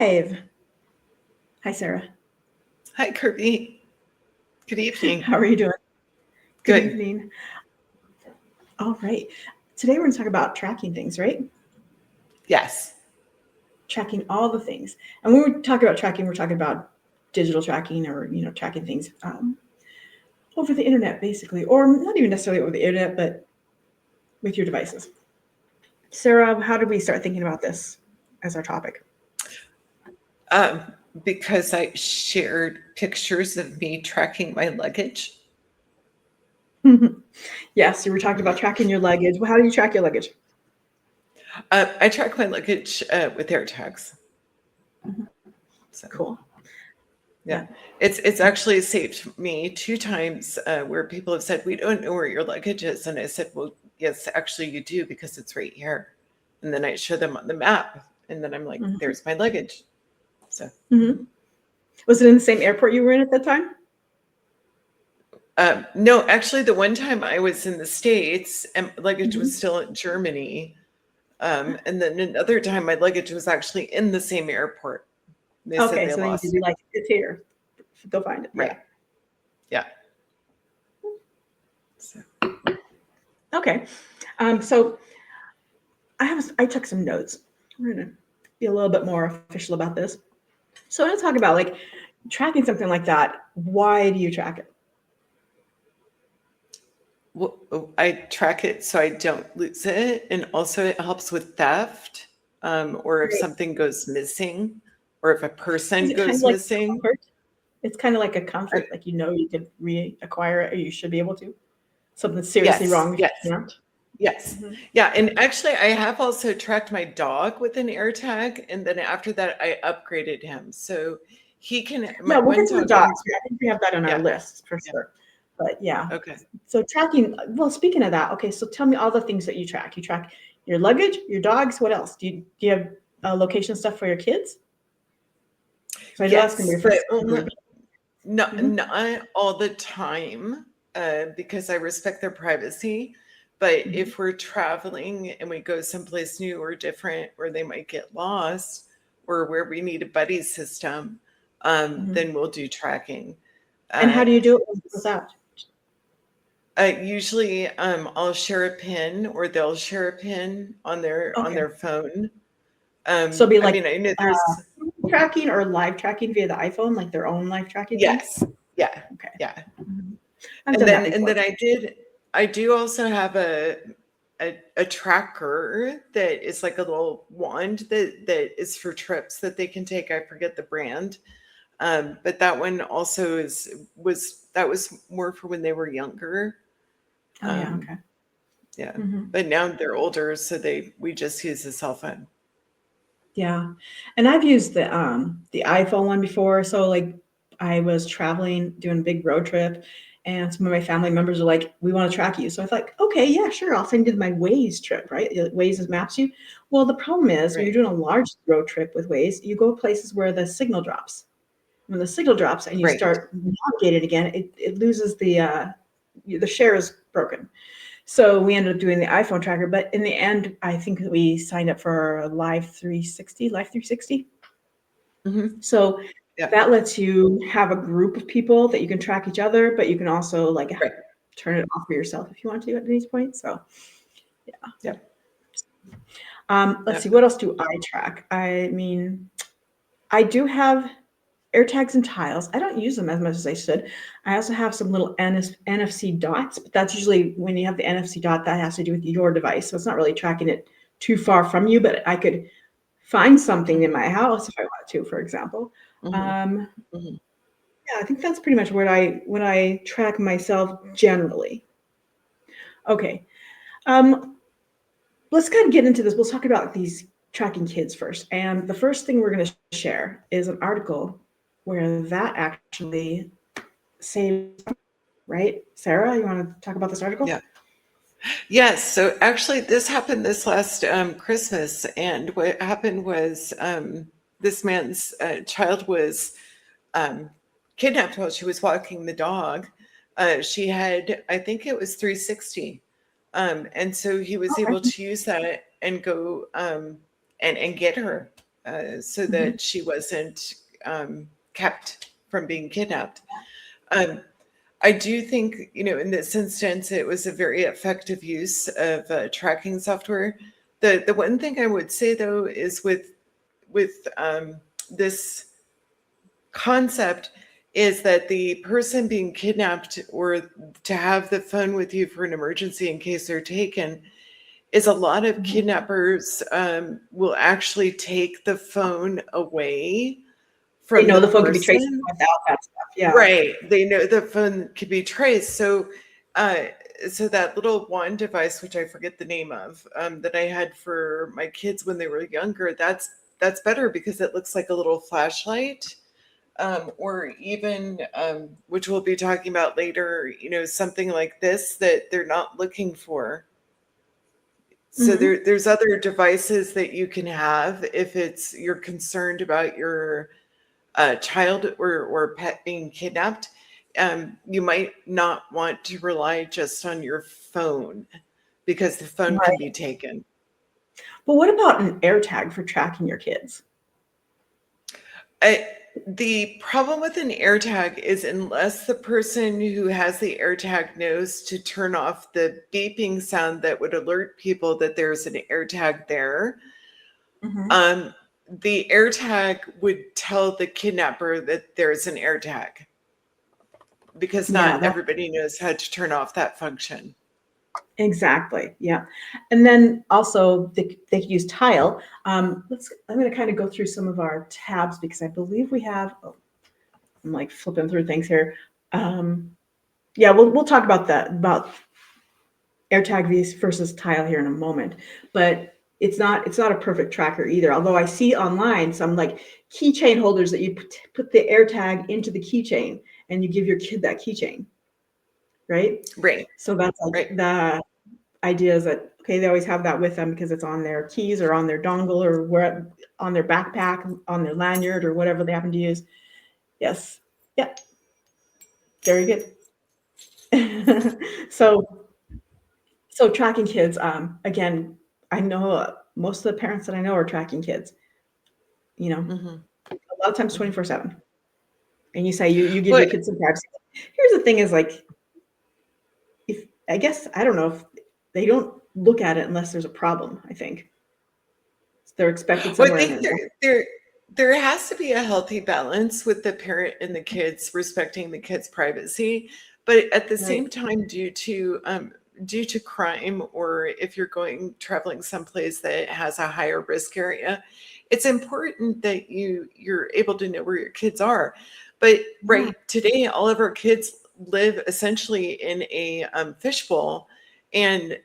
Dave. Hi, Sarah. Hi, Kirby. Good evening. How are you doing? Good Good. evening. All right. Today we're going to talk about tracking things, right? Yes. Tracking all the things. And when we talk about tracking, we're talking about digital tracking or, tracking things over the internet, basically, or not even necessarily over the internet, but with your devices. Sarah, how did we start thinking about this as our topic? Um, because I shared pictures of me tracking my luggage. Yes, you were talking about tracking your luggage. Well, how do you track your luggage? I track my luggage with AirTags. Mhm. So Cool. yeah, Yeah. it's actually saved me two times where people have said we don't know where your luggage is, and I said, well, yes, actually you do because it's right here, and then I show them on the map, and then I'm like, Hmm. there's my luggage. So. Hmm. Was it in the same airport you were in at that time? No, actually, the one time I was in the States and my luggage was Hmm. still in Germany. And then another time my luggage was actually in the same airport. They said Okay, they so then you could lost be it. like, it's here. Go find it. Yeah. Right. Yeah. So, Okay. So I took some notes. We're gonna be a little bit more official about this. So I want to talk about like tracking something like that. Why do you track it? well, I track it so I don't lose it. And also, it helps with theft, or if Right. something goes missing, or if a Is person it kind of goes like missing. comfort? It's kind of like a I, comfort, like you could reacquire it, or you should be able to. Something's seriously yes, wrong if yes. you can't. Yes. Hmm. Yeah, and actually I have also tracked my dog with an AirTag, and then after that I upgraded him. So he can Yeah, my we'll one get to the dog dogs. can I think we have that on our yeah, list for yeah. sure. But yeah, Okay. so tracking. Well, speaking of that, okay. So tell me all the things that you track. You track your luggage, your dogs. What else? Do you have location stuff for your kids? So I know that's going to be Yes, your but first thing. Mhm. not all the time, because I respect their privacy. But Mhm. if we're traveling and we go someplace new or different, or they might get lost, or where we need a buddy system, Mhm. then we'll do tracking. And how Uh, do you do it with that? Usually, I'll share a pin, or they'll share a pin on Okay. their phone. So it'll be I like mean, I know uh, there's tracking or live tracking via the iPhone, like their own live tracking thing. yes, yeah, Okay. yeah. Mhm. I've done that And before. then I do also have a tracker that is like a little wand that is for trips that they can take. I forget the brand, but that one also that was more for when they were younger. Oh yeah. Um, Okay. yeah, Hmm. but now they're older, so we just use the cell phone. Yeah, and I've used the iPhone one before. So like I was traveling, doing a big road trip, and some of my family members are like, "We want to track you." So I thought, "Okay, yeah, sure, I'll send you my Waze trip." Right? Waze maps you. Well, the problem is when you're Right, doing a large road trip with Waze, you go places where the signal drops. When the signal drops and you right. start navigating again, it loses the share is broken. So we ended up doing the iPhone tracker, but in the end, I think that we signed up for Live 360. Hmm. So Yeah, that lets you have a group of people that you can track each other, but you can also like right. turn it off for yourself if you want to at any point. So yeah. Yeah, Let's yeah. see, what else do I track? I mean, I do have AirTags and tiles. I don't use them as much as I should. I also have some little NFC dots, but that's usually when you have the NFC dot, that has to do with your device. So it's not really tracking it too far from you, but I could find something in my house if I wanted to, for example. Hmm. Um, Hmm. yeah, I think that's pretty much what I track myself generally. Okay. Um, let's kind of get into this. We'll talk about these tracking kids first. And the first thing we're going to share is an article where that actually saves, right? Sarah, you want to talk about this article? Yeah. Yes. So actually, this happened this last Christmas, and what happened was this man's child was um, kidnapped while she was walking the dog. She had, I think it was 360, and so he was able Okay. to use that and go and get her. so Mhm. that she wasn't kept from being kidnapped. Um, I do think, in this instance, it was a very effective use of tracking software. The one thing I would say though is with this concept is that the person being kidnapped or to have the phone with you for an emergency in case they're taken is a lot of Mhm. kidnappers will actually take the phone away They from know the the phone can be traced person. without that stuff. Yeah. Right. They know the phone can be traced. Uh, so that little wand device, which I forget the name of, that I had for my kids when they were younger, that's better because it looks like a little flashlight. Or even, which we'll be talking about later, something like this that they're not looking for. So Mhm. there's other devices that you can have if you're concerned about your child or pet being kidnapped. You might not want to rely just on your phone because the phone can be Right. taken. But what about an AirTag for tracking your kids? I, the problem with an AirTag is unless the person who has the AirTag knows to turn off the beeping sound that would alert people that there's an AirTag there, Mhm. um, the AirTag would tell the kidnapper that there's an AirTag because Yeah, not that everybody knows how to turn off that function. exactly. Yeah. And then also they could use Tile. I'm going to kind of go through some of our tabs because I believe we have, oh, I'm like flipping through things here. Um, yeah, we'll talk about that, about AirTag versus Tile here in a moment. But it's not a perfect tracker either. Although I see online some like keychain holders that you put the AirTag into the keychain and you give your kid that keychain, right? Right, So that's like right. the idea is that okay, they always have that with them because it's on their keys or on their dongle or where on their backpack, on their lanyard or whatever they happen to use. Yes. Yeah. Very good. so so tracking kids, again, I know most of the parents that I know are tracking kids, you know, Hmm. a lot of times Hmm. 24/7. And you say you give Well, your kids some privacy. Here's the thing is like if I guess I don't know if they don't look at it unless there's a problem, I think. They're expected well, I somewhere and think then there has to be a healthy balance with the parent and the kids respecting the kids' privacy, but at the right. same time, due to crime, or if you're going traveling someplace that has a higher risk area, it's important that you're able to know where your kids are. But Yeah. right today, all of our kids live essentially in a fishbowl, and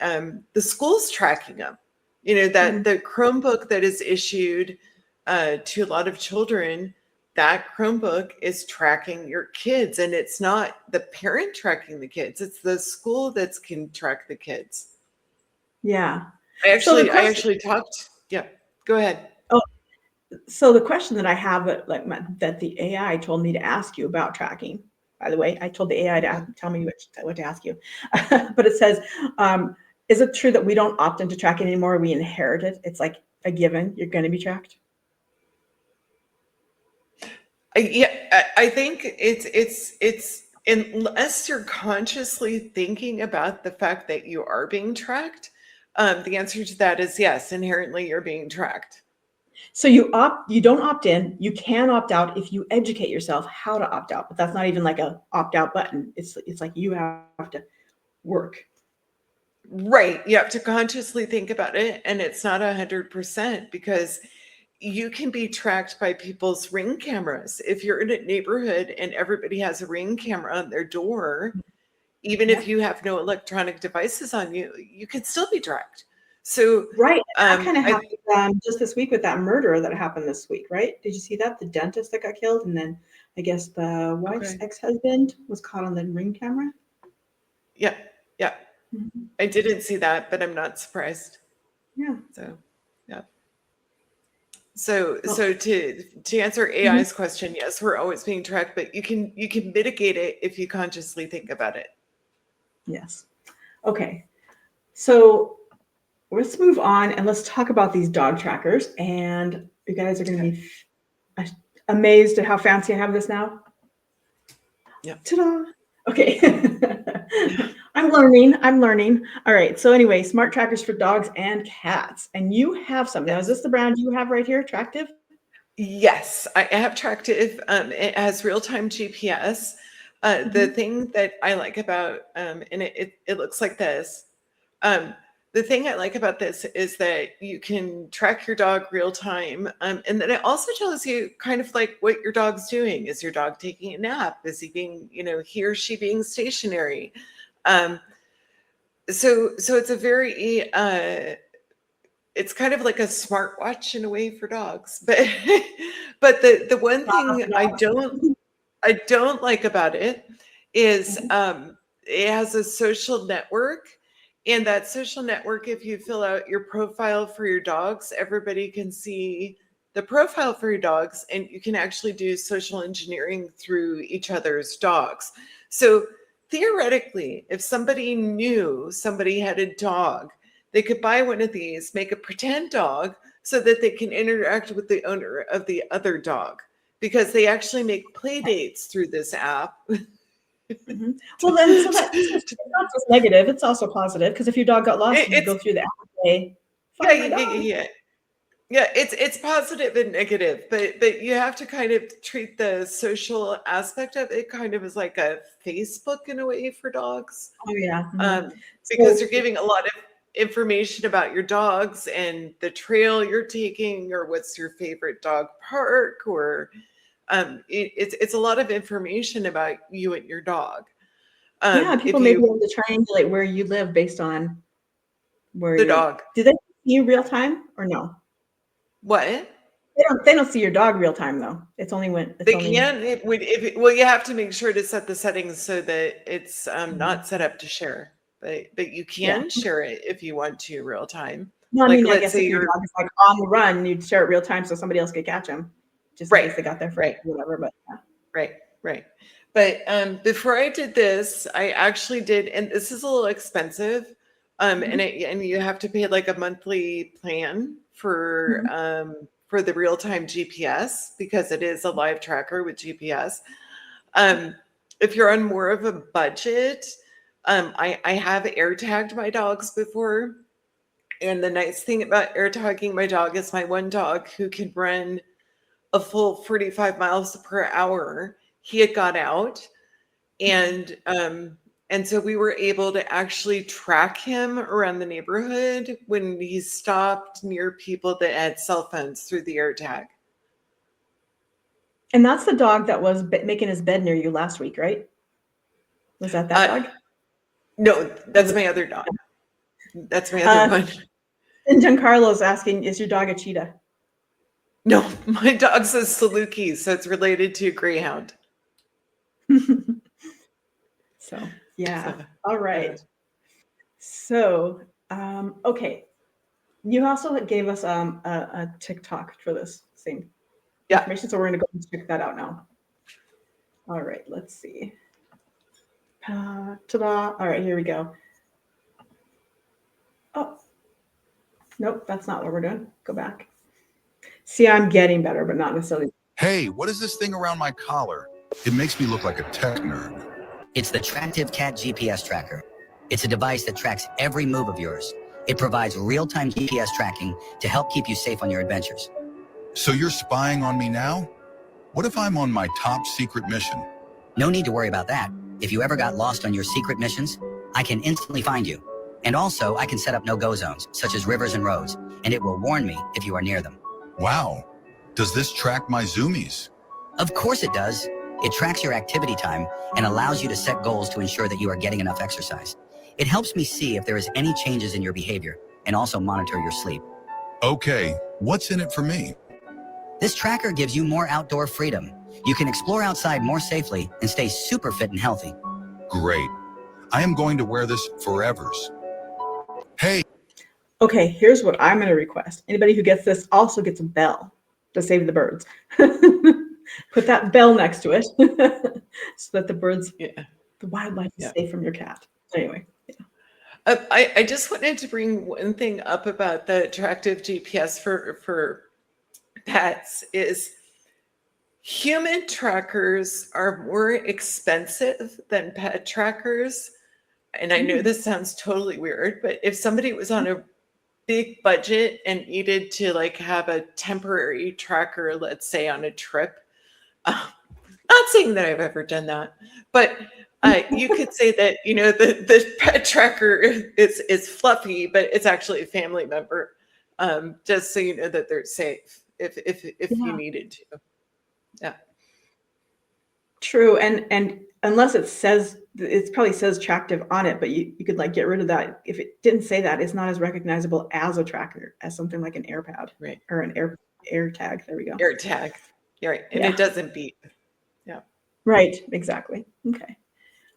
the school's tracking them. That Mhm. the Chromebook that is issued to a lot of children, that Chromebook is tracking your kids, and it's not the parent tracking the kids; it's the school that can track the kids. Yeah. I So the actually, I question actually talked. Yeah, go ahead. oh, so the question that I have that the AI told me to ask you about tracking, by the way, I told the AI to Okay. tell me what to ask you. But it says, is it true that we don't opt into tracking anymore? We inherit it. It's like a given. You're going to be tracked. Yeah, I think it's unless you're consciously thinking about the fact that you are being tracked, the answer to that is yes. Inherently, you're being tracked. So you don't opt in. You can opt out if you educate yourself how to opt out, but that's not even like a opt out button. It's like you have to work. Right. You have to consciously think about it, and it's not 100% because you can be tracked by people's Ring cameras. If you're in a neighborhood and everybody has a Ring camera on their door, even if Yep. you have no electronic devices on you, you can still be tracked. So, Right, and that kinda I happened, just this week with that murder that happened this week, right? Did you see that? The dentist that got killed, and then I guess the wife's okay. ex-husband was caught on the Ring camera? Yeah, yeah. Mhm. I didn't see that, but I'm not surprised. Yeah. So, yeah. So, Well, so to answer mhm, AI's question, yes, we're always being tracked, but you can mitigate it if you consciously think about it. yes. Okay, so let's move on and let's talk about these dog trackers, and You guys are going to be amazed at how fancy I have this now. Yeah. Ta-da! Okay. I'm learning. All right. So anyway, smart trackers for dogs and cats. And you have some. Now, is this the brand you have right here, Tractive? Yes, I have Tractive. It has real-time GPS. The thing that I like about, and it looks like this. The thing I like about this is that you can track your dog real time. And then it also tells you kind of like what your dog's doing. Is your dog taking a nap? Is he being, he or she being stationary? So it's a very, it's kind of like a smartwatch in a way for dogs. But the one thing I don't like about it is it has a social network. And that social network, if you fill out your profile for your dogs, everybody can see the profile for your dogs, and you can actually do social engineering through each other's dogs. So theoretically, if somebody knew somebody had a dog, they could buy one of these, make a pretend dog so that they can interact with the owner of the other dog, because they actually make play dates through this app. Well, then, so it's not just negative, it's also positive, because if your dog got lost, you go through the app and say, find my dog. Yeah, it's positive and negative, but you have to kind of treat the social aspect of it kind of as like a Facebook in a way for dogs. Oh, yeah. Because you're giving a lot of information about your dogs and the trail you're taking, or what's your favorite dog park, or it's a lot of information about you and your dog. Yeah, people may be able to triangulate where you live based on where the dog. Do they see you real time or no? What? They don't see your dog real time though. It's only when They can. Well, you have to make sure to set the settings so that it's not set up to share. But you can share it if you want to real time. No, I mean, I guess if your dog is like on the run, you'd share it real time so somebody else could catch him, just in case they got there first, whatever. But right. But before I did this, I actually did, and this is a little expensive, and you have to pay like a monthly plan for the real-time GPS, because it is a live tracker with GPS. If you're on more of a budget, I have AirTagged my dogs before. And the nice thing about AirTagging my dog is my one dog who can run a full 45 miles per hour, he had got out, and so we were able to actually track him around the neighborhood when he stopped near people that had cell phones through the AirTag. And that's the dog that was making his bed near you last week, right? Was that dog? No, that's my other dog. That's my other one. And Giancarlo's asking, is your dog a cheetah? No, my dog's a Saluki, so it's related to a greyhound. So, yeah. All right. So, okay. You also gave us a TikTok for this same information, so we're going to go and check that out now. All right, let's see. Ta-da. All right, here we go. Oh, nope, that's not what we're doing. Go back. See, I'm getting better, but not necessarily. Hey, what is this thing around my collar? It makes me look like a tech nerd. It's the Tractive Cat GPS tracker. It's a device that tracks every move of yours. It provides real-time GPS tracking to help keep you safe on your adventures. So you're spying on me now? What if I'm on my top secret mission? No need to worry about that. If you ever got lost on your secret missions, I can instantly find you. And also, I can set up no-go zones, such as rivers and roads, and it will warn me if you are near them. Wow. Does this track my zoomies? Of course it does. It tracks your activity time and allows you to set goals to ensure that you are getting enough exercise. It helps me see if there is any changes in your behavior and also monitor your sleep. Okay, what's in it for me? This tracker gives you more outdoor freedom. You can explore outside more safely and stay super fit and healthy. Great. I am going to wear this forevers. Hey. Okay, here's what I'm going to request. Anybody who gets this also gets a bell to save the birds. Put that bell next to it so that the birds, the wildlife is safe from your cat. Anyway. I just wanted to bring one thing up about the Tractive GPS for pets is human trackers are more expensive than pet trackers. And I know this sounds totally weird, but if somebody was on a big budget and needed to like have a temporary tracker, let's say on a trip, not saying that I've ever done that, but you could say that, you know, the pet tracker is fluffy, but it's actually a family member, just so you know that they're safe if you needed to. Yeah. True. And unless it probably says Tractive on it, but you could like get rid of that. If it didn't say that, it's not as recognizable as a tracker as something like an AirPad Right. or an AirTag. There we go. AirTag. Yeah, right. And Yeah. it doesn't beep. Yeah. Right. Exactly.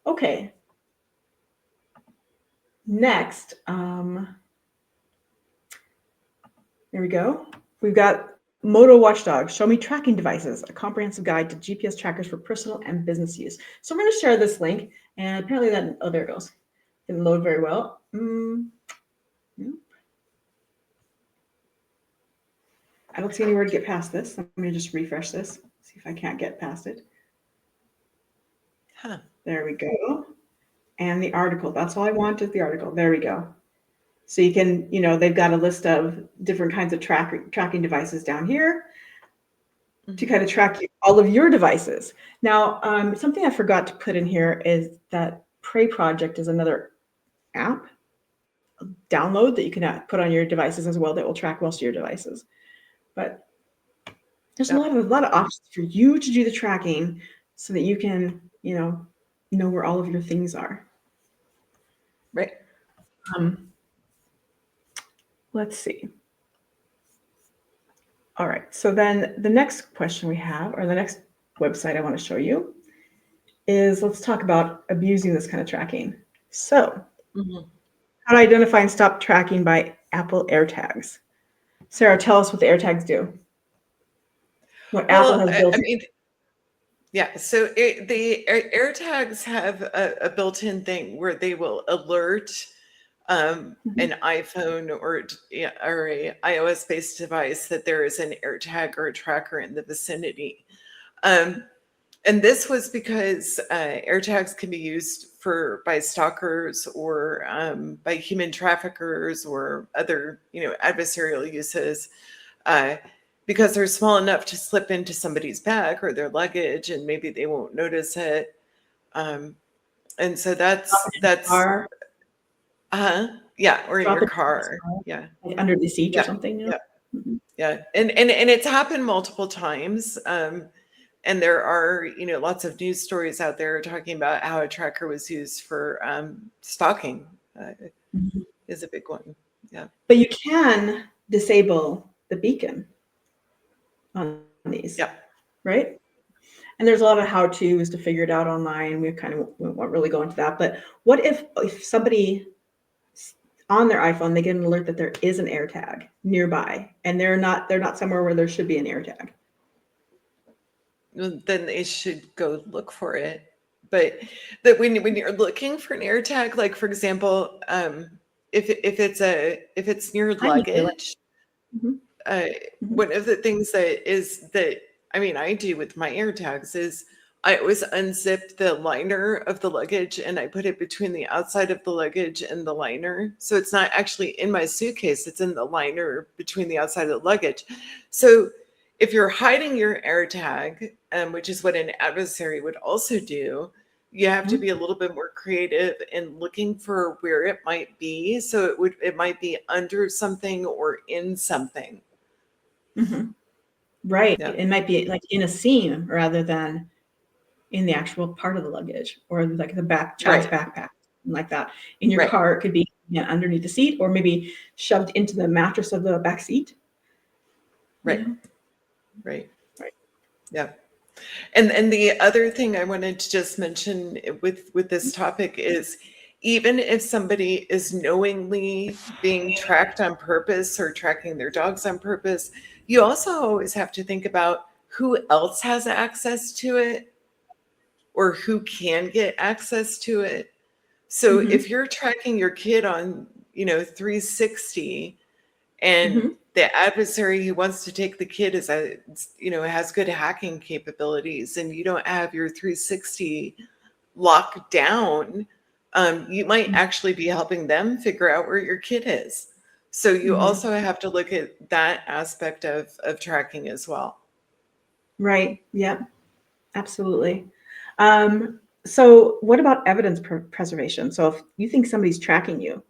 Okay. Next, there we go. We've got Moto Watchdog, Show Me Tracking Devices, a comprehensive guide to GPS trackers for personal and business use. So I'm going to share this link, and apparently there it goes. Didn't load very well. Nope. I don't see anywhere to get past this. I'm going to just refresh this, see if I can't get past it. Huh. There we go. And the article, that's all I want is the article. There we go. So you can, you know, they've got a list of different kinds of tracking devices down here to kind of track all of your devices. Now, something I forgot to put in here is that Prey Project is another app, download that you can put on your devices as well that will track most of your devices. But there's a lot of options for you to do the tracking so that you can, you know where all of your things are. Right. Let's see. All right. So then the next question we have, or the next website I want to show you, is let's talk about abusing this kind of tracking. So, how to identify and stop tracking by Apple AirTags. Sarah, tell us what the AirTags do. What Apple has built. I mean, yeah. So the AirTags have a built-in thing where they will alert an iPhone or a iOS-based device that there is an AirTag or a tracker in the vicinity. And this was because AirTags can be used by stalkers or by human traffickers or other, adversarial uses, because they're small enough to slip into somebody's bag or their luggage, and maybe they won't notice it. And so that's yeah, or in your car, yeah, like under the seat or something. Yeah, and it's happened multiple times. And there are, lots of news stories out there talking about how a tracker was used for stalking. Is a big one. Yeah. But you can disable the beacon on these. Yeah. Right? And there's a lot of how-tos to figure it out online. We won't really go into that. But what if somebody on their iPhone, they get an alert that there is an AirTag nearby and they're not somewhere where there should be an AirTag? Then they should go look for it. But that when you're looking for an AirTag, like for example, if it's near luggage, one of the things that I do with my AirTags is I always unzip the liner of the luggage and I put it between the outside of the luggage and the liner. So it's not actually in my suitcase, it's in the liner between the outside of the luggage. So if you're hiding your AirTag, which is what an adversary would also do, you have to be a little bit more creative in looking for where it might be. So it might be under something or in something. Right. Yeah. It might be like in a seam rather than in the actual part of the luggage, or like the child's backpack, like that. In your car, it could be underneath the seat, or maybe shoved into the mattress of the back seat. Right. Yeah. And the other thing I wanted to just mention with this topic is, even if somebody is knowingly being tracked on purpose or tracking their dogs on purpose, you also always have to think about who else has access to it or who can get access to it. So if you're tracking your kid on, 360 And the adversary who wants to take the kid is has good hacking capabilities, and you don't have your 360 locked down, you might actually be helping them figure out where your kid is. So you also have to look at that aspect of tracking as well. Right. Yep. Absolutely. So what about evidence preservation? So if you think somebody's tracking you,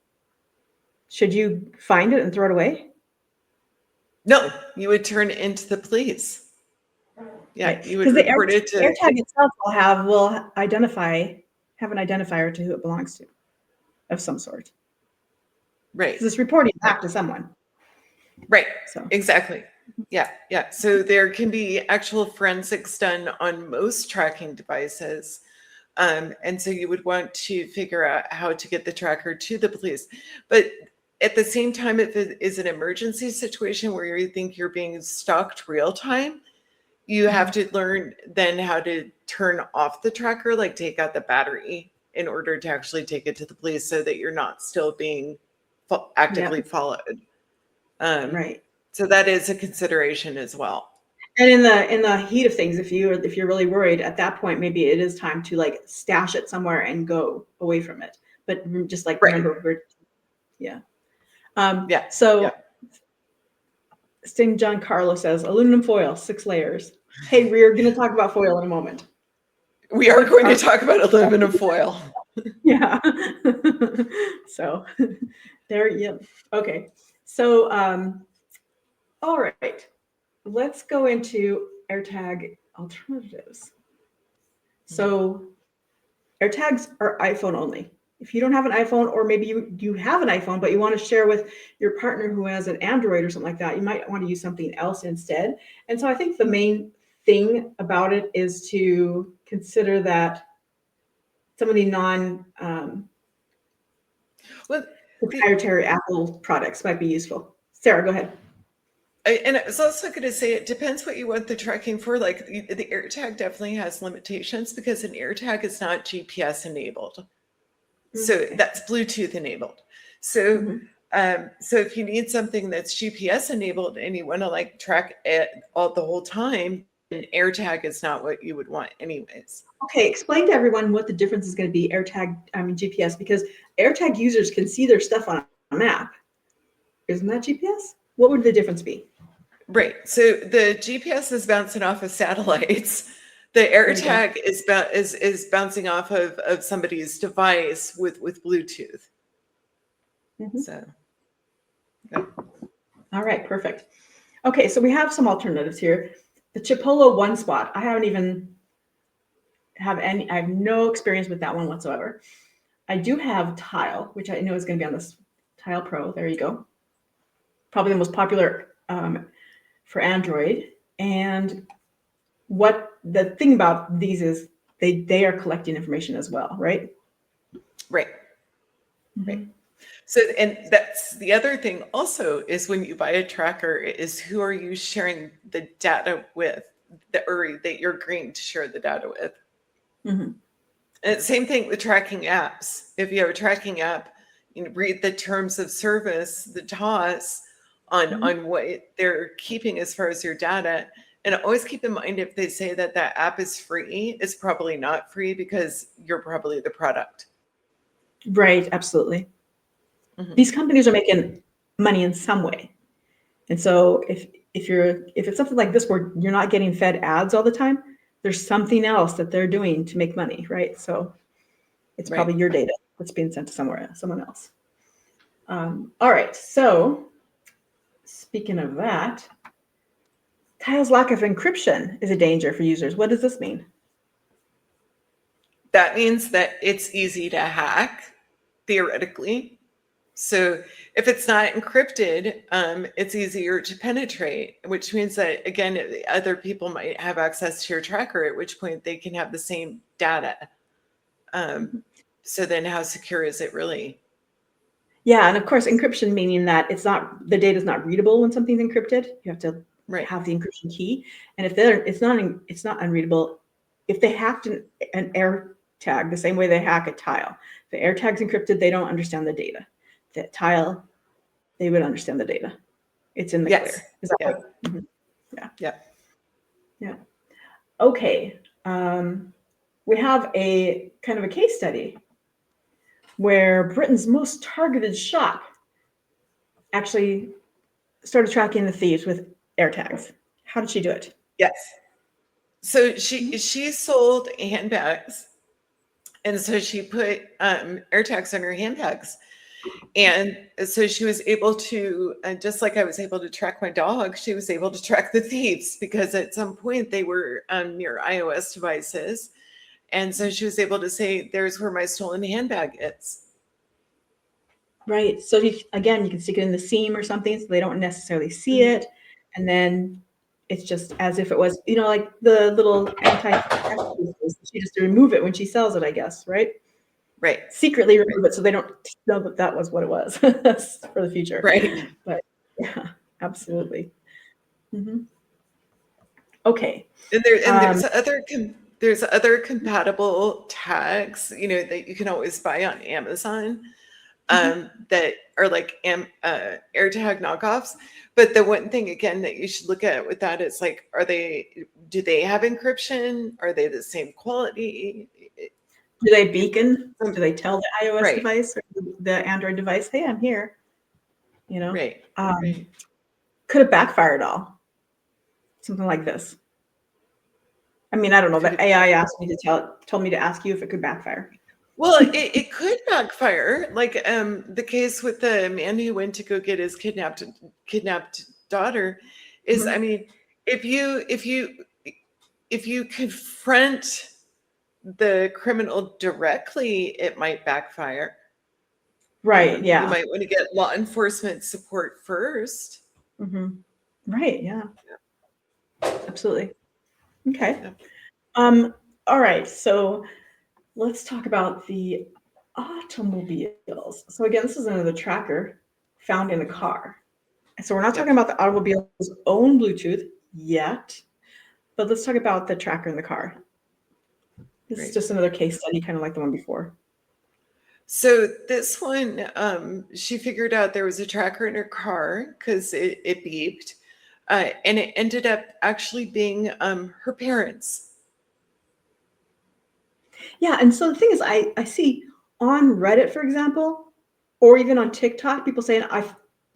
should you find it and throw it away? No, you would turn it into the police. Yeah, Right. you would Because the report it to AirTag itself will have an identifier to who it belongs to of some sort. right. Because it's reporting back to someone. Right. So Exactly. Yeah. Yeah. So there can be actual forensics done on most tracking devices. And so you would want to figure out how to get the tracker to the police. But at the same time, if it is an emergency situation where you think you're being stalked real time, you have to learn then how to turn off the tracker, like take out the battery in order to actually take it to the police so that you're not still being actively followed. right. So that is a consideration as well. And in the heat of things, if you're really worried at that point, maybe it is time to like stash it somewhere and go away from it. But just like remember, yeah. So Sting John Carlos says aluminum foil, 6 layers. Hey, we're going to talk about foil in a moment. We are going to talk about aluminum foil. Yeah. So there, yeah. Okay. So, all right. Let's go into AirTag alternatives. So AirTags are iPhone only. If you don't have an iPhone, or maybe you have an iPhone, but you want to share with your partner who has an Android or something like that, you might want to use something else instead. And so I think the main thing about it is to consider that some of the proprietary Apple products might be useful. Sarah, go ahead. And I was also going to say, it depends what you want the tracking for. Like the AirTag definitely has limitations because an AirTag is not GPS enabled. So that's Bluetooth enabled. So, so if you need something that's GPS enabled and you want to like track it all the whole time, an AirTag is not what you would want anyways. Okay, explain to everyone what the difference is going to be GPS, because AirTag users can see their stuff on a map. Isn't that GPS? What would the difference be? Right. So the GPS is bouncing off of satellites. The AirTag is bouncing off of somebody's device with Bluetooth. So, yeah. All right, perfect. Okay, so we have some alternatives here. The Chipolo One Spot. I have no experience with that one whatsoever. I do have Tile, which I know is going to be on this Tile Pro. There you go. Probably the most popular for Android. And what the thing about these is they are collecting information as well, right? Right. Right. So, and that's the other thing also is when you buy a tracker is who are you sharing the data with, or that you're agreeing to share the data with. And same thing with tracking apps. If you have a tracking app, you know, read the terms of service, the TOS on what they're keeping as far as your data. And always keep in mind, if they say that that app is free, it's probably not free because you're probably the product. Right, absolutely. These companies are making money in some way. And so if it's something like this where you're not getting fed ads all the time, there's something else that they're doing to make money, right? So it's probably your data that's being sent to someone else. All right, so speaking of that, Tile's lack of encryption is a danger for users. What does this mean? That means that it's easy to hack, theoretically. So if it's not encrypted, it's easier to penetrate, which means that, again, other people might have access to your tracker, at which point they can have the same data. So then how secure is it really? Yeah, and of course, encryption meaning that the data is not readable when something's encrypted. You have to have the encryption key. And if it's not unreadable, if they hacked an AirTag the same way they hack a Tile, if the AirTag's encrypted, they don't understand the data. The Tile, they would understand the data. it's in the Yes. clear. Is that Yeah. right? Mhm. Yeah. Okay. We have a kind of a case study where Britain's most targeted shop actually started tracking the thieves with AirTags. How did she do it? Yes. So she sold handbags, and so she put AirTags in her handbags, and so she was able to, just like I was able to track my dog, she was able to track the thieves because at some point they were near iOS devices, and so she was able to say, "There's where my stolen handbag is." Right. So again, you can stick it in the seam or something so they don't necessarily see it. And then it's just as if it was, like the little anti-theft pieces. She just remove it when she sells it, I guess, right? Right. Secretly remove it so they don't know that that was what it was for the future. Right. But yeah, absolutely. Mhm. Okay. And there's other compatible tags, that you can always buy on Amazon, that are like AirTag knockoffs. But the one thing again that you should look at with that is like, do they have encryption? Are they the same quality? Do they beacon? Do they tell the iOS Right. device or the Android device, hey, I'm here? Right. Right. Could it backfire at all? Something like this. I mean, I don't know. The AI asked me told me to ask you if it could backfire. Well, it could backfire, like the case with the man who went to go get his kidnapped daughter is, Mhm. I mean, if you confront the criminal directly, it might backfire. Right. You Yeah. might want to get law enforcement support first. Mhm. Right. Yeah. Absolutely. Okay. Yep. All right. So let's talk about the automobiles. So again, this is another tracker found in a car. So we're not talking about the automobile's own Bluetooth yet, but let's talk about the tracker in the car. This is Right. just another case study, kind of like the one before. So this one, she figured out there was a tracker in her car because it beeped, and it ended up actually being her parents. Yeah, and so the thing is, I see on Reddit, for example, or even on TikTok, people saying,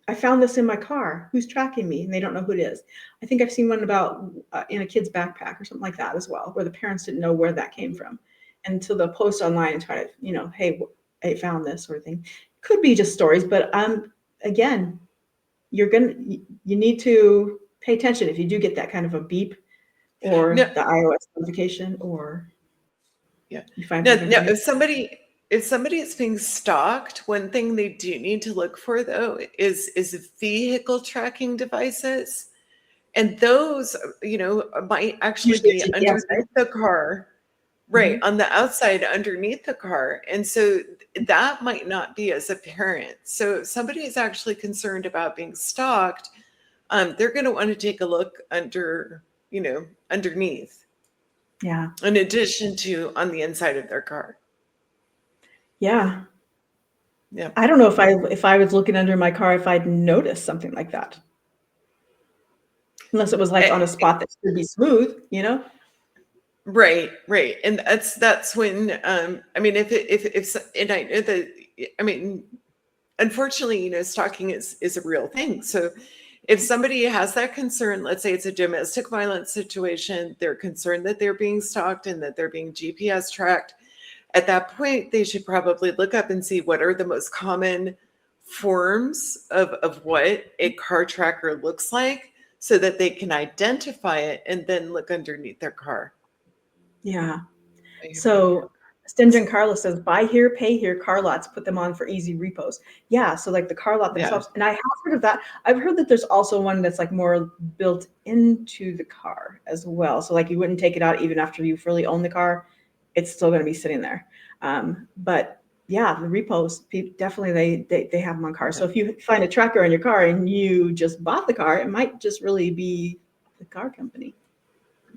I found this in my car. Who's tracking me? And they don't know who it is. I think I've seen one about in a kid's backpack or something like that as well, where the parents didn't know where that came from. And so they'll post online and try to, hey, I found this sort of thing. Could be just stories, but again, you need to pay attention if you do get that kind of a beep or No, the iOS notification or yeah. you find No, something no. funny. If somebody is being stalked, one thing they do need to look for though is vehicle tracking devices, and those might actually Usually be GPS, right? underneath the car, right, Mhm. on the outside underneath the car, and so that might not be as apparent. So if somebody is actually concerned about being stalked, they're going to want to take a look underneath, Yeah. in addition to on the inside of their car. Yeah. Yeah. I don't know if I was looking under my car, if I'd notice something like that. Unless it was like on a spot that should be smooth. Right, right. And that's when I mean if and I know that, I mean, unfortunately, stalking is a real thing. So if somebody has that concern, let's say it's a domestic violence situation, they're concerned that they're being stalked and that they're being GPS tracked. At that point, they should probably look up and see what are the most common forms of what a car tracker looks like so that they can identify it and then look underneath their car. Yeah. So Stingy Carla says, buy here, pay here, car lots, put them on for easy repos. Yeah. So like the car lot Yeah. themselves. And I have heard of that. I've heard that there's also one that's like more built into the car as well. So like you wouldn't take it out even after you fully own the car. It's still going to be sitting there. But yeah, the repos, definitely they have them on cars. So if you find a tracker in your car and you just bought the car, it might just really be the car company.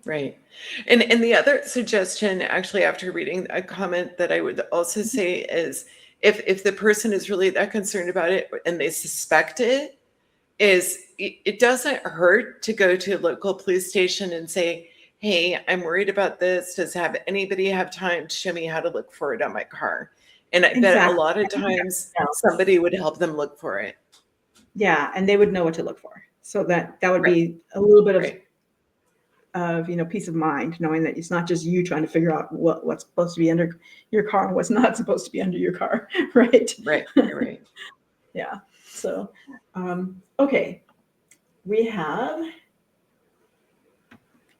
Right. And the other suggestion, actually, after reading a comment that I would also say is if the person is really that concerned about it and they suspect it, is it doesn't hurt to go to a local police station and say, hey, I'm worried about this. Does anybody have time to show me how to look for it on my car? And I bet a Exactly. lot of times somebody would help them look for it. Yeah, and they would know what to look for. So that would Right. be a little bit of Right. peace of mind, knowing that it's not just you trying to figure out what's supposed to be under your car and what's not supposed to be under your car, right? Right. Yeah. So, okay, we have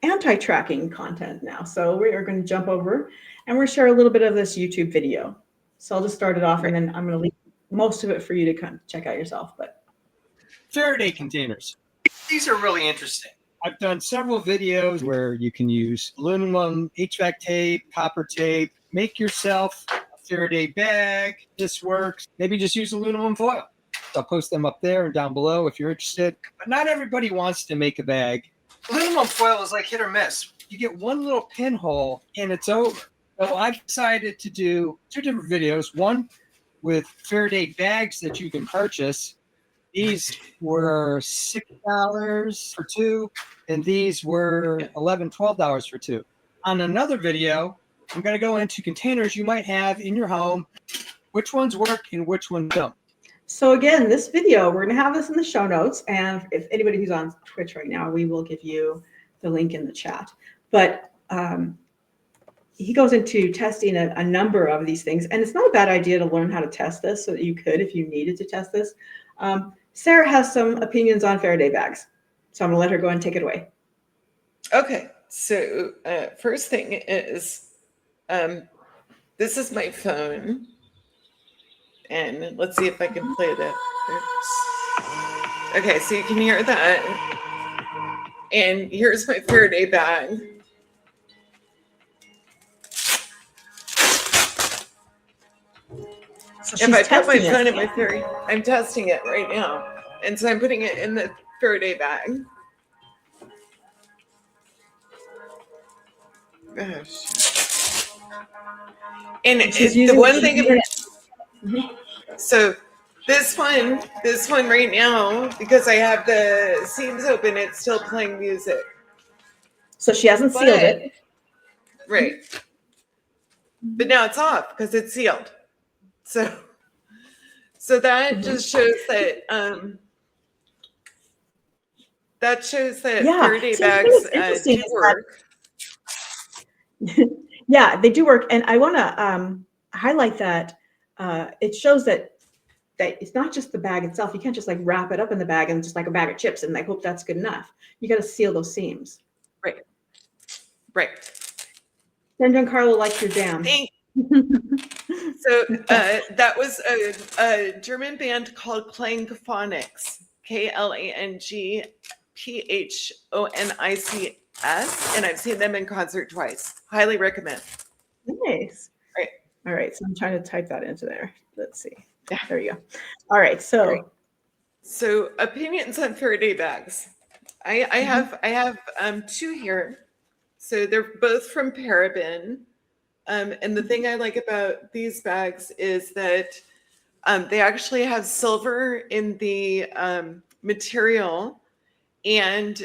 anti-tracking content now. So we are going to jump over and we'll share a little bit of this YouTube video. So I'll just start it off, and then I'm going to leave most of it for you to kind of check out yourself. But Faraday containers. These are really interesting. I've done several videos where you can use aluminum HVAC tape, copper tape, make yourself a Faraday bag. This works. Maybe just use aluminum foil. I'll post them up there and down below if you're interested. But not everybody wants to make a bag. Aluminum foil is like hit or miss. You get one little pinhole and it's over. So I've decided to do 2 different videos. One with Faraday bags that you can purchase. These were $6 for 2, and these were $11, $12 for 2. On another video, I'm going to go into containers you might have in your home, which ones work and which ones don't. so again, this video, we're going to have this in the show notes. And if anybody who's on Twitch right now, we will give you the link in the chat. But he goes into testing a number of these things. And it's not a bad idea to learn how to test this so that you could, if you needed to test this. Sarah has some opinions on Faraday bags. So I'm going to let her go and take it away. Okay. So first thing is, this is my phone. And let's see if I can play that. Oops. Okay, so you can hear that. And here's my Faraday bag. So If I put my testing phone it. in my Faraday, I'm testing it right now. And so I'm putting it in the Faraday bag. Gosh. And She's the using one the thing, internet. so this one right now, because I have the seams open, it's still playing music. So she hasn't sealed it. Right. But now it's off because it's sealed. So that just shows that Yeah. Faraday So bags what's interesting do is work. Yeah, they do work. And I want to highlight that it shows that it's not just the bag itself. You can't just like wrap it up in the bag and just like a bag of chips and like hope that's good enough. You got to seal those seams. Right. Then Giancarlo likes your jam. So that was a German band called Klangphonics, Klangphonics, and I've seen them in concert twice. Highly recommend. Nice. Right. All right. So I'm trying to type that into there. Let's see. Yeah. There you go. All right. So. Great. So opinions on Faraday bags. I have 2 here. So they're both from Paraben. And the thing I like about these bags is that they actually have silver in the material, and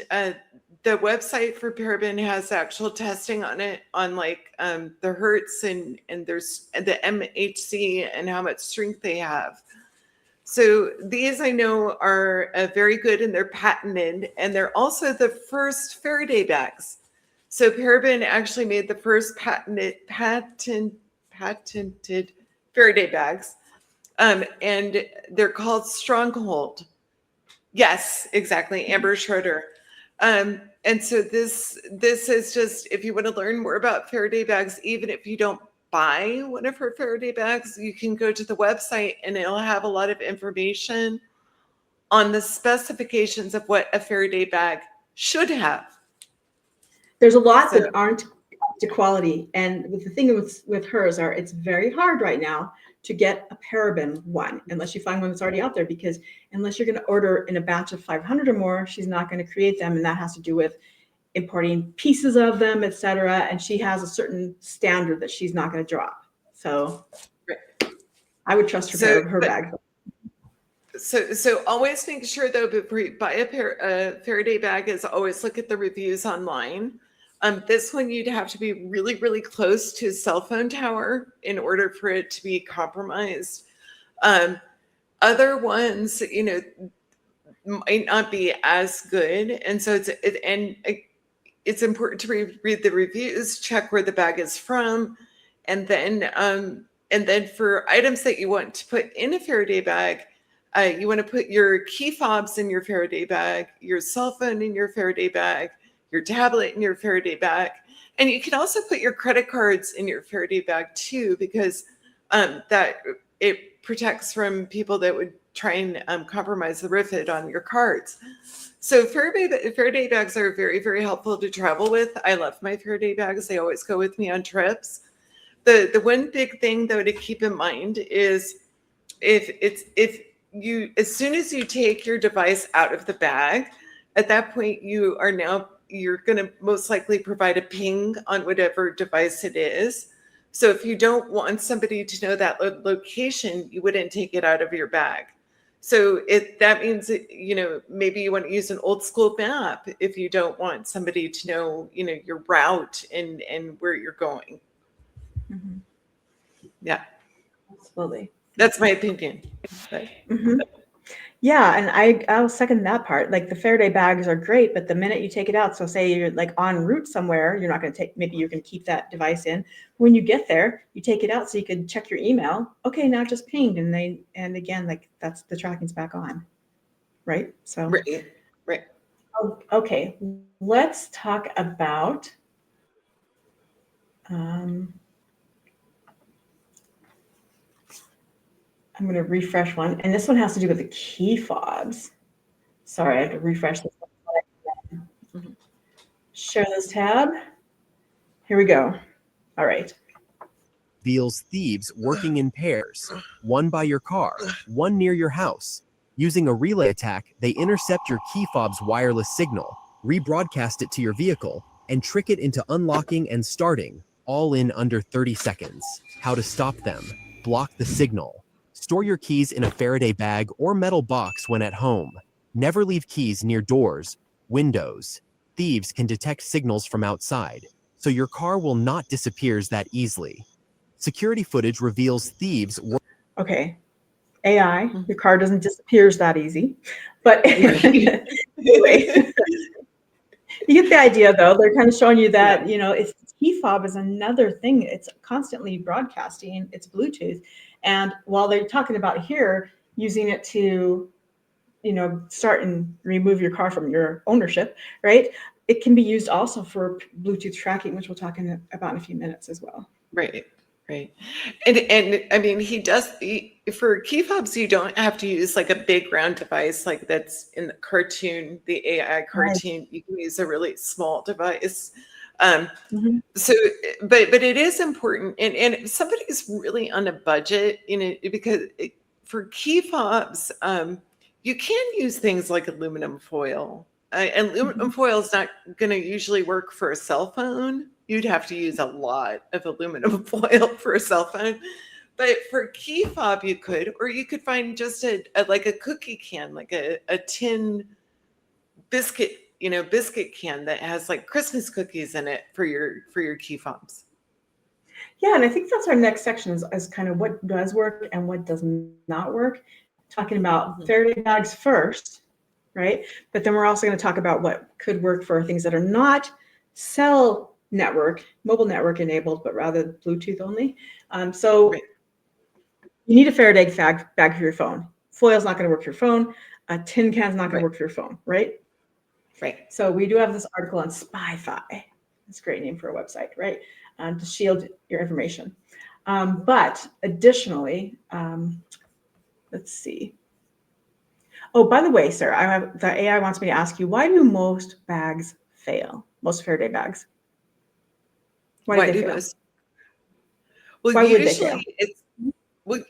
the website for Paraben has actual testing on it, on like the hertz and there's the MHC and how much strength they have. So these I know are very good, and they're patented, and they're also the first Faraday bags. So Paraben actually made the first patented Faraday bags, and they're called Stronghold. Yes, exactly, Amber Schroeder. And so this is just, if you want to learn more about Faraday bags, even if you don't buy one of her Faraday bags, you can go to the website and it'll have a lot of information on the specifications of what a Faraday bag should have. There's a lot that aren't up to quality. And the thing with hers are, it's very hard right now to get a Paraben one, unless you find one that's already out there, because unless you're going to order in a batch of 500 or more, she's not going to create them. And that has to do with importing pieces of them, etc. And she has a certain standard that she's not going to drop. So I would trust her bag. So always make sure though, before you buy a Faraday bag, is always look at the reviews online. This one you'd have to be really, really close to a cell phone tower in order for it to be compromised. Other ones, might not be as good, and so it's important to read the reviews, check where the bag is from, and then for items that you want to put in a Faraday bag, you want to put your key fobs in your Faraday bag, your cell phone in your Faraday bag, your tablet in your Faraday bag, and you can also put your credit cards in your Faraday bag too, because that it protects from people that would try and compromise the rivet on your cards. So Faraday bags are very, very helpful to travel with. I love my Faraday bags. They always go with me on trips. The one big thing though to keep in mind is if you, as soon as you take your device out of the bag, at that point you're going to most likely provide a ping on whatever device it is. So if you don't want somebody to know that location, you wouldn't take it out of your bag. So that means maybe you want to use an old school map if you don't want somebody to know your route and where you're going. Mm-hmm. Yeah, Absolutely. that's my opinion. But, Mm-hmm. Yeah, and I'll second that part. Like the Faraday bags are great, but the minute you take it out, so say you're like en route somewhere, you're not going to take, maybe you're going to keep that device in. When you get there, you take it out so you could check your email. Okay, now it just pinged, and again, like that's the tracking's back on, right? So right. Okay, let's talk about I'm going to refresh one, and this one has to do with the key fobs. Sorry, I have to refresh this one. Mm-hmm. Share this tab. Here we go. All right. Reveals thieves working in pairs, one by your car, one near your house. Using a relay attack, they intercept your key fob's wireless signal, rebroadcast it to your vehicle, and trick it into unlocking and starting, all in under 30 seconds. How to stop them: block the signal. Store your keys in a Faraday bag or metal box when at home. Never leave keys near doors, windows. Thieves can detect signals from outside, so your car will not disappear that easily. Security footage reveals thieves. Okay. AI, your car doesn't disappear that easy. But anyway, you get the idea though. They're kind of showing you that, it's key fob is another thing. It's constantly broadcasting, it's Bluetooth. And while they're talking about here, using it to, start and remove your car from your ownership, right? It can be used also for Bluetooth tracking, which we'll talk about in a few minutes as well. Right. And I mean, for key fobs, you don't have to use like a big round device like that's in the cartoon, the AI cartoon. Right. You can use a really small device. So, but it is important, and if somebody's really on a budget, because for key fobs, you can use things like aluminum foil. And aluminum foil is not going to usually work for a cell phone. You'd have to use a lot of aluminum foil for a cell phone. But for key fob, you could, or you could find just like a cookie can, like a tin biscuit can that has like Christmas cookies in it for your key fobs. Yeah, and I think that's our next section is kind of what does work and what does not work. Talking about Faraday bags first, right? But then we're also going to talk about what could work for things that are not cell network, mobile network enabled, but rather Bluetooth only. So you need a Faraday bag for your phone. Foil's not going to work for your phone. A tin can's not going to work for your phone, right? Right. So we do have this article on SpyFi. It's a great name for a website, right? To shield your information. But additionally, let's see. Oh, by the way, sir, the AI wants me to ask you, why do most bags fail? Most Faraday bags. Why do they fail? Well, why would usually they fail?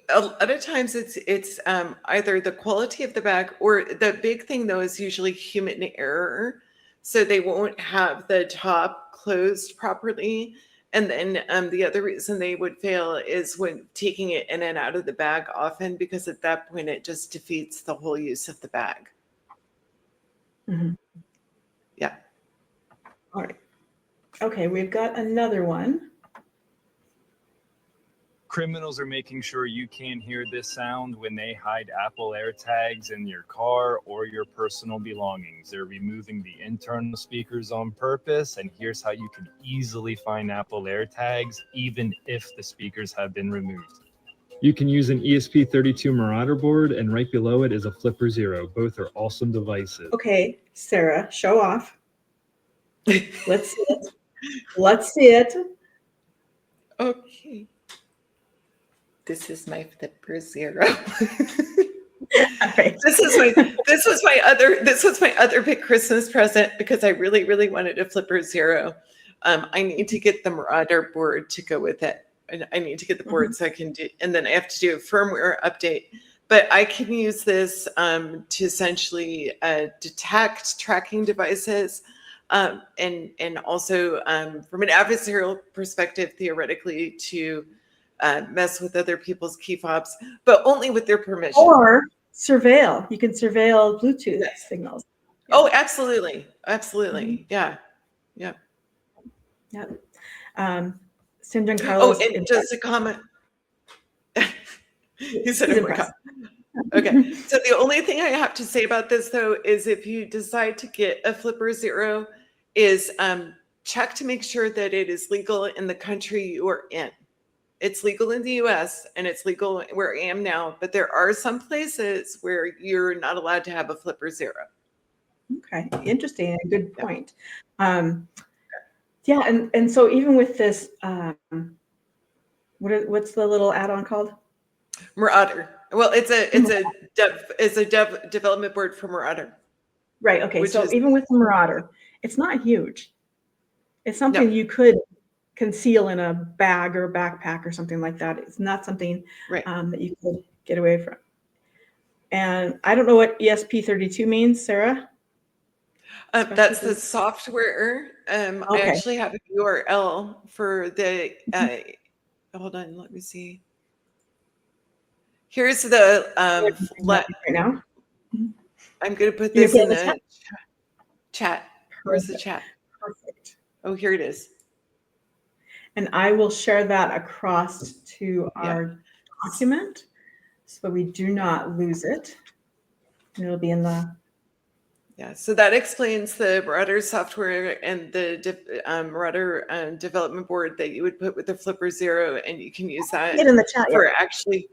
A lot of times it's either the quality of the bag, or the big thing though is usually human error. So they won't have the top closed properly, And then the other reason they would fail is when taking it in and out of the bag often, because at that point it just defeats the whole use of the bag. Mhm. Yeah. All right. Okay, we've got another one. Criminals are making sure you can't hear this sound when they hide Apple AirTags in your car or your personal belongings. They're removing the internal speakers on purpose, and here's how you can easily find Apple AirTags even if the speakers have been removed. You can use an ESP32 Marauder board, and right below it is a Flipper Zero. Both are awesome devices. Okay, Sarah, show off. Let's see it. Let's see it. Okay. This is my Flipper Zero. Right. This was my other big Christmas present, because I really, really wanted a Flipper Zero. I need to get the Marauder board to go with it. And I need to get the board so I can do, and then I have to do a firmware update. But I can use this to essentially detect tracking devices, and also from an adversarial perspective, theoretically, to mess with other people's key fobs, but only with their permission. Or surveil. You can surveil Bluetooth signals. Oh, absolutely. Absolutely. Yeah. Yeah. Yep. St. John Carlos. Oh, and just a comment. He said, He's oh my God. Okay. So the only thing I have to say about this, though, is if you decide to get a Flipper Zero, is check to make sure that it is legal in the country you are in. It's legal in the US and it's legal where I am now, but there are some places where you're not allowed to have a Flipper Zero. Okay, interesting. Good point. Yeah, and so even with this, what's the little add-on called? Marauder. Well, it's a development board for Marauder. Right. Okay. So even with the Marauder, it's not huge. It's something you could conceal in a bag or backpack or something like that. It's not something that you could get away from. And I don't know what ESP32 means, Sarah. That's the software. I actually have a URL for the. Hold on, let me see. Here's the right now. I'm going to put this in the chat. Where's the chat? Perfect. Oh, here it is. And I will share that across to our document so we do not lose it. And it'll be in the. Yeah, so that explains the Marauder software and the Marauder development board that you would put with the Flipper Zero, and you can use that in the chat for actually.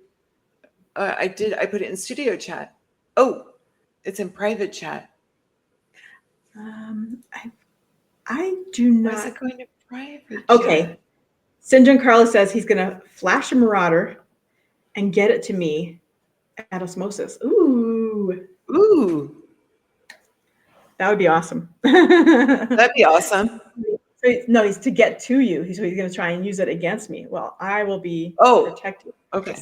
I put it in studio chat. Oh, it's in private chat. I do not. Why is it going to private? Okay. Chat? St. John Carlos says he's going to flash a Marauder and get it to me at osmosis. Ooh. That would be awesome. That'd be awesome. So, no, he's to get to you. He's going to try and use it against me. Well, I will be protected. Okay.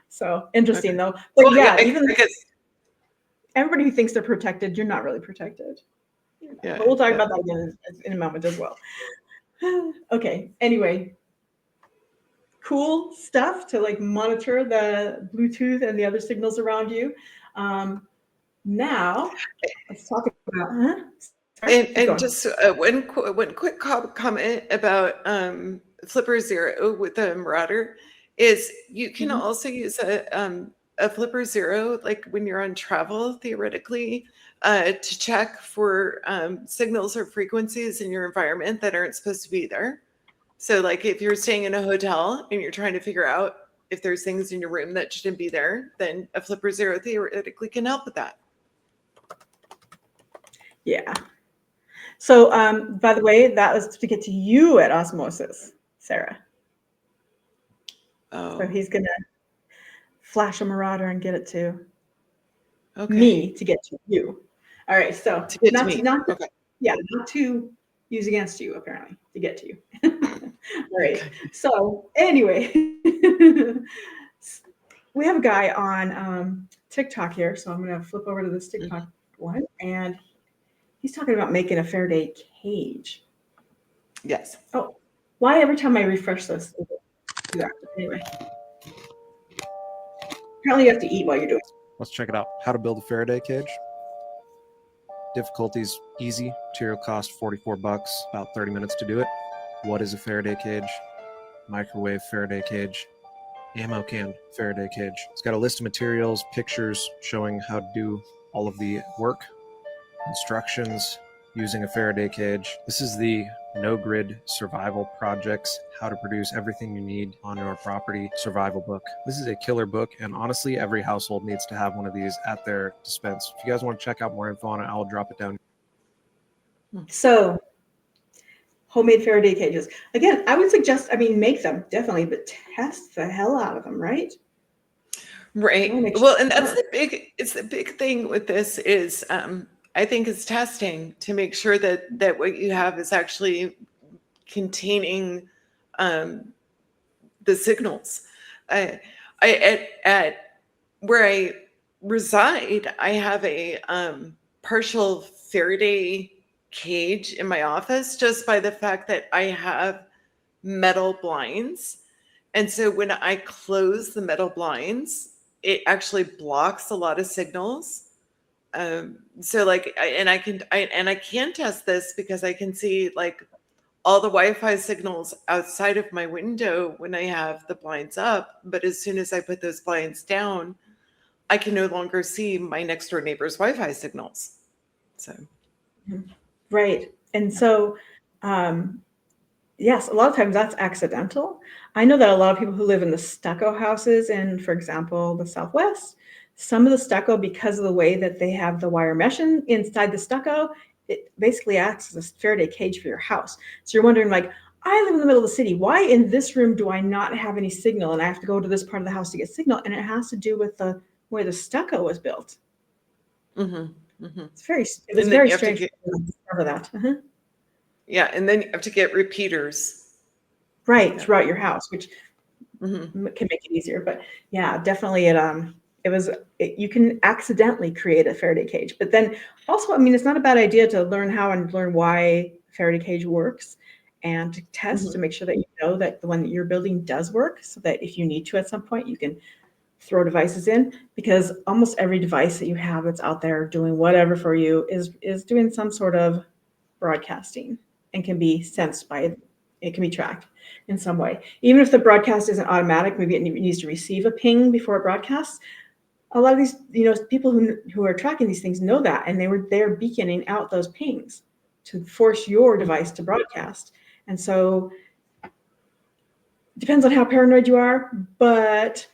So interesting though. But well, even everybody who thinks they're protected, you're not really protected. Yeah, but we'll talk about that again in a moment as well. Okay. Anyway, cool stuff to like monitor the Bluetooth and the other signals around you. Now let's talk about. And just one quick comment about Flipper Zero with the Marauder is you can also use a Flipper Zero like when you're on travel theoretically to check for signals or frequencies in your environment that aren't supposed to be there. So like if you're staying in a hotel and you're trying to figure out if there's things in your room that shouldn't be there, then a Flipper Zero theoretically can help with that. Yeah. So, by the way, that was to get to you at osmosis, Sarah. Oh. So he's going to flash a Marauder and get it to me to get to you. All right. So to get to me. Not to use against you, apparently, to get to you. All right. Okay. So anyway, we have a guy on TikTok here. So I'm going to flip over to this TikTok one. And he's talking about making a Faraday cage. Yes. Oh, why every time I refresh this? Do that. Anyway. Apparently you have to eat while you're doing it. Let's check it out. How to build a Faraday cage. Difficulties easy. Material cost $44, about 30 minutes to do it. What is a Faraday cage? Microwave Faraday cage. Ammo can Faraday cage. It's got a list of materials, pictures showing how to do all of the work, instructions using a Faraday cage. This is the No Grid Survival Projects, How to Produce Everything You Need on Your Property survival book. This is a killer book, and honestly, every household needs to have one of these at their dispense. If you guys want to check out more info on it, I'll drop it down. So, homemade Faraday cages. Again, I would suggest, make them, definitely, but test the hell out of them, right? Right. Well, and that's the big thing with this is, I think is testing to make sure that what you have is actually containing the signals. At where I reside, I have a partial Faraday cage in my office just by the fact that I have metal blinds. And so when I close the metal blinds, it actually blocks a lot of signals. So like, I can test this because I can see like all the Wi-Fi signals outside of my window when I have the blinds up. But as soon as I put those blinds down, I can no longer see my next door neighbor's Wi-Fi signals. So. Right. And so, yes, a lot of times that's accidental. I know that a lot of people who live in the stucco houses in, for example, the Southwest, some of the stucco, because of the way that they have the wire mesh inside the stucco, it basically acts as a Faraday cage for your house. So you're wondering, like, I live in the middle of the city. Why in this room do I not have any signal? And I have to go to this part of the house to get signal. And it has to do with the way the stucco was built. Mm-hmm, mm-hmm. It was very strange to discover that. Yeah, and then you have to get repeaters. Right, throughout your house, which can make it easier. But yeah, definitely you can accidentally create a Faraday cage. But then also, it's not a bad idea to learn how and learn why Faraday cage works and to test to make sure that you know that the one that you're building does work, so that if you need to at some point, you can throw devices in, because almost every device that you have that's out there doing whatever for you is doing some sort of broadcasting and can be sensed by it, can be tracked in some way. Even if the broadcast isn't automatic, maybe it needs to receive a ping before it broadcasts. A lot of these, people who are tracking these things know that, and they're beaconing out those pings to force your device to broadcast. And so it depends on how paranoid you are, but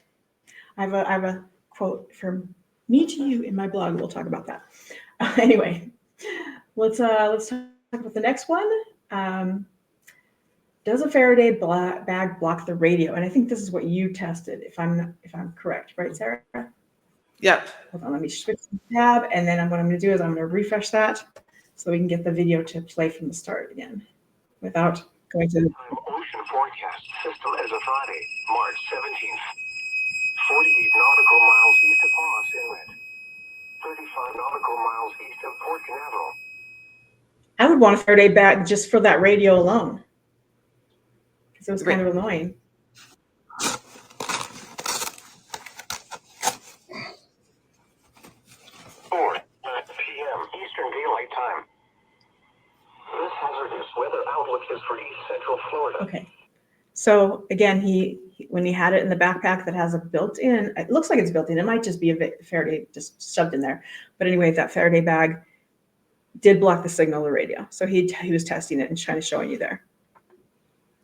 I have a quote from me to you in my blog. We'll talk about that. Anyway, let's talk about the next one. Does a Faraday bag block the radio? And I think this is what you tested, if I'm correct, right, Sarah? Yep. Hold on, let me switch the tab, and then what I'm going to do is I'm going to refresh that so we can get the video to play from the start again without going to the ocean forecast system as of Friday, March 17th. 48 nautical miles east of Moss Inlet. 35 nautical miles east of Port Canaveral. I would want a Faraday bag just for that radio alone, because it was kind of annoying. p.m. Eastern Daylight Time. This hazardous weather outlook is for East Central Florida. Okay. So again, when he had it in the backpack that has a built-in, it looks like it's built in. It might just be a Faraday just shoved in there. But anyway, that Faraday bag did block the signal of the radio. So he was testing it and kind of showing you there.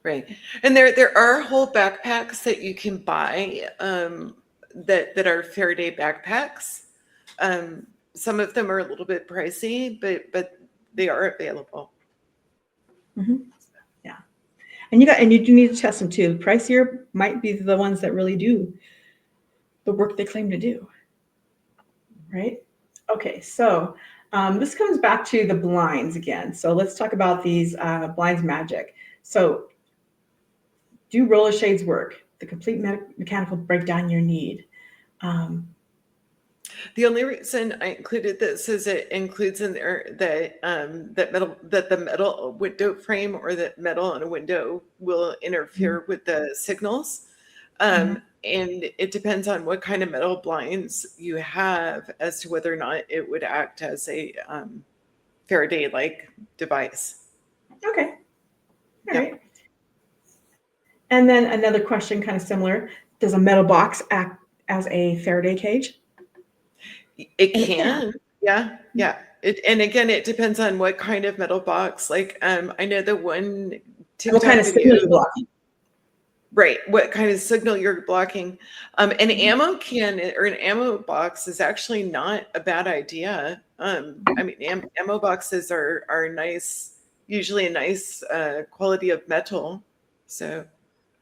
Right. And there are whole backpacks that you can buy that are Faraday backpacks. Some of them are a little bit pricey, but they are available. Mm-hmm. Yeah. And you do need to test them too. Pricier might be the ones that really do the work they claim to do. Right? Okay, so this comes back to the blinds again. So let's talk about these blinds magic. So do roller shades work? The complete mechanical breakdown you need. The only reason I included this is it includes in there that that the metal window frame or the metal on a window will interfere with the signals. Mhm. And it depends on what kind of metal blinds you have as to whether or not it would act as a Faraday-like device. Okay. All Yep. right. And then another question, kind of similar. Does a metal box act as a Faraday cage? It And it can. can. Yeah. Yeah. And again, it depends on what kind of metal box. Like, I know the one And what kind TikTok of video. signal you're blocking? Right, what kind of signal you're blocking. An ammo can or an ammo box is actually not a bad idea. I mean, ammo boxes are nice, usually a nice quality of metal. So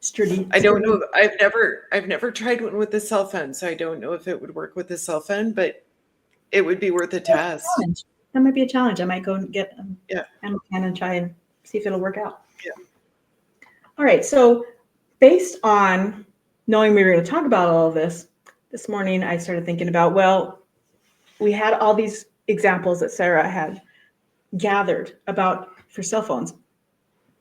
Sturdy. I don't know. I've never tried one with a cell phone, so I don't know if it would work with a cell phone, but it would be worth a test. Challenge. That might be a challenge. I might go and get Yeah. ammo can and try and see if it'll work out. Yeah. All right. So based on knowing we were going to talk about all of this morning, I started thinking about, well, we had all these examples that Sarah had gathered about for cell phones,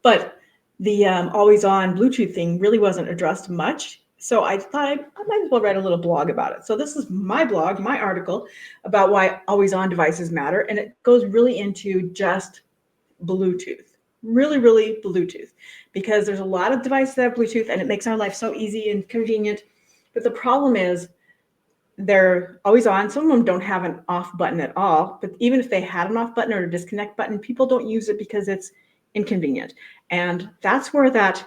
but the always on Bluetooth thing really wasn't addressed much. So I thought I might as well write a little blog about it. So this is my blog, my article about why always on devices matter. And it goes really into just Bluetooth, really, really Bluetooth, because there's a lot of devices that have Bluetooth and it makes our life so easy and convenient. But the problem is they're always on. Some of them don't have an off button at all, but even if they had an off button or a disconnect button, people don't use it because it's inconvenient. And that's where that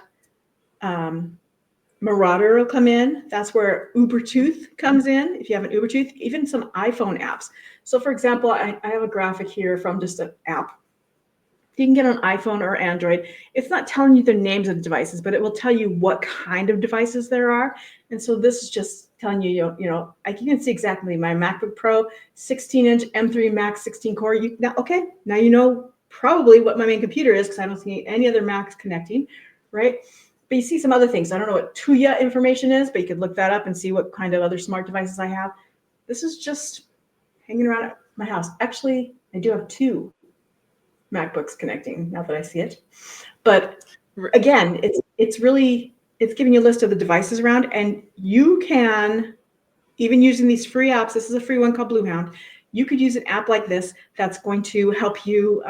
Marauder will come in. That's where Ubertooth comes in. If you have an Ubertooth, even some iPhone apps. So for example, I have a graphic here from just an app. You can get on iPhone or Android. It's not telling you the names of the devices, but it will tell you what kind of devices there are. And so this is just telling you, you can see exactly my MacBook Pro, 16-inch M3 Max 16 core. Now you know probably what my main computer is because I don't see any other Macs connecting, right? But you see some other things. I don't know what Tuya information is, but you could look that up and see what kind of other smart devices I have. This is just hanging around at my house. Actually, I do have 2 MacBooks connecting now that I see it. But again, it's giving you a list of the devices around, and you can, even using these free apps, this is a free one called Bluehound, you could use an app like this that's going to help you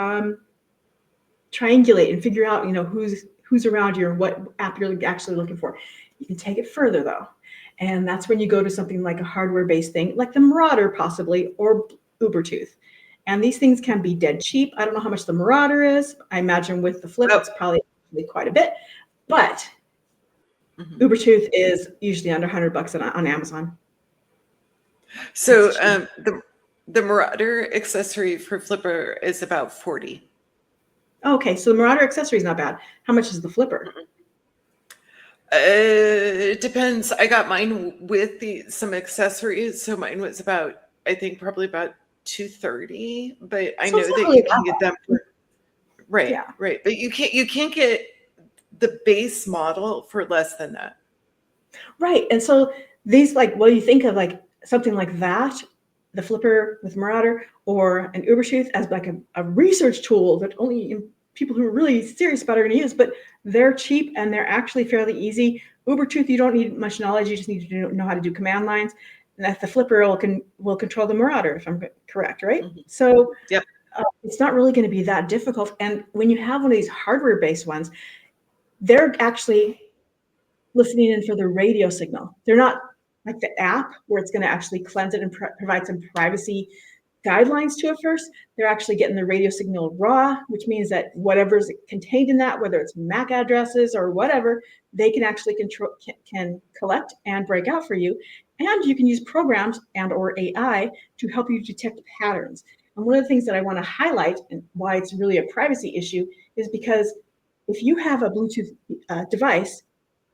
triangulate and figure out, who's around you and what app you're actually looking for. You can take it further though. And that's when you go to something like a hardware-based thing, like the Marauder possibly, or Ubertooth. And these things can be dead cheap. I don't know how much the Marauder is. I imagine with the Flip, it's probably quite a bit. But Ubertooth is usually under $100 on Amazon. So the Marauder accessory for Flipper is about $40. Okay, so the Marauder accessory is not bad. How much is the Flipper? It depends. I got mine with some accessories, so mine was about, I think, probably about $230. But I know that you can get them for right. But you can't get the base model for less than that. Right, and so these you think of something like that, the Flipper with Marauder, or an Ubertooth as a research tool that only people who are really serious about it are going to use, but they're cheap and they're actually fairly easy. Ubertooth, you don't need much knowledge. You just need to know how to do command lines. And that the Flipper will control the Marauder, if I'm correct, right? So it's not really going to be that difficult. And when you have one of these hardware-based ones, they're actually listening in for the radio signal. They're not like the app where it's going to actually cleanse it and provide some privacy guidelines to it first. They're actually getting the radio signal raw, which means that whatever's contained in that, whether it's MAC addresses or whatever, they can actually can collect and break out for you. And you can use programs and or AI to help you detect patterns. And one of the things that I want to highlight and why it's really a privacy issue is because if you have a Bluetooth device,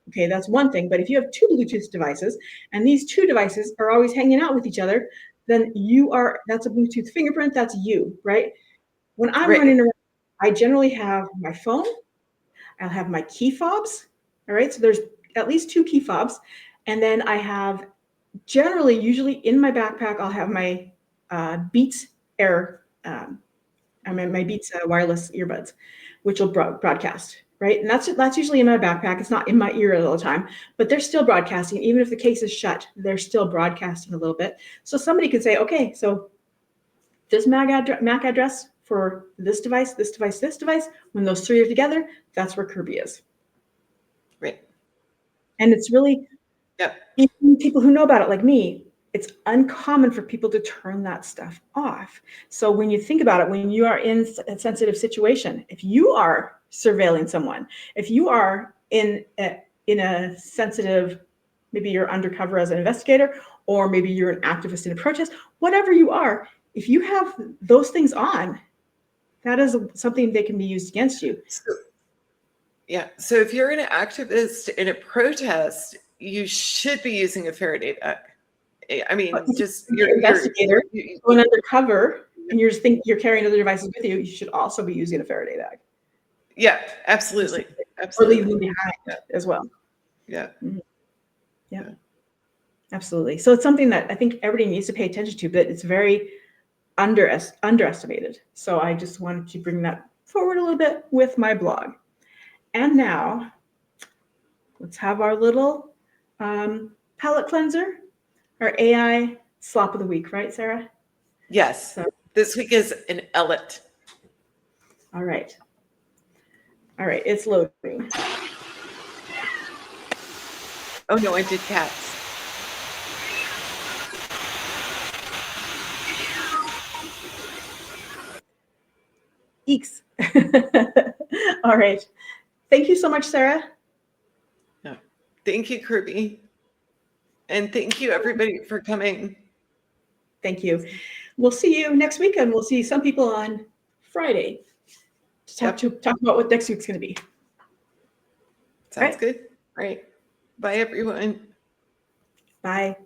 okay, that's one thing. But if you have 2 Bluetooth devices and these 2 devices are always hanging out with each other, then that's a Bluetooth fingerprint. That's you, right? When I'm running around, I generally have my phone. I'll have my key fobs. All right. So there's at least 2 key fobs. And then I have generally, usually in my backpack, I'll have my Beats Air, my Beats wireless earbuds, which will broadcast, right? And that's usually in my backpack. It's not in my ear all the time, but they're still broadcasting. Even if the case is shut, they're still broadcasting a little bit. So somebody could say, okay, so this MAC address for this device, this device, this device, when those three are together, that's where Kirby is. Right. And it's really, even people who know about it like me, it's uncommon for people to turn that stuff off. So when you think about it, when you are in a sensitive situation, if you are surveilling someone, if you are in a sensitive, maybe you're undercover as an investigator, or maybe you're an activist in a protest, whatever you are, if you have those things on, that is something that can be used against you. So if you're an activist in a protest, you should be using a Faraday bag. I mean, just you're an investigator going undercover, and you're carrying other devices with you. You should also be using a Faraday bag. Yeah, absolutely. Or leave them behind as well. Yeah. Mm-hmm. Yeah. Absolutely. So it's something that I think everybody needs to pay attention to, but it's very underestimated. So I just wanted to bring that forward a little bit with my blog. And now let's have our little palette cleanser, our AI slop of the week, right, Sarah? Yes. So, this week is an Ellet. All right. All right, it's loading. Oh no, I did cats. Eeks. All right. Thank you so much, Sarah. No. Thank you, Kirby. And thank you, everybody, for coming. Thank you. We'll see you next week, and we'll see some people on Friday to talk about what next week's going to be. Sounds good. All right. Bye, everyone. Bye.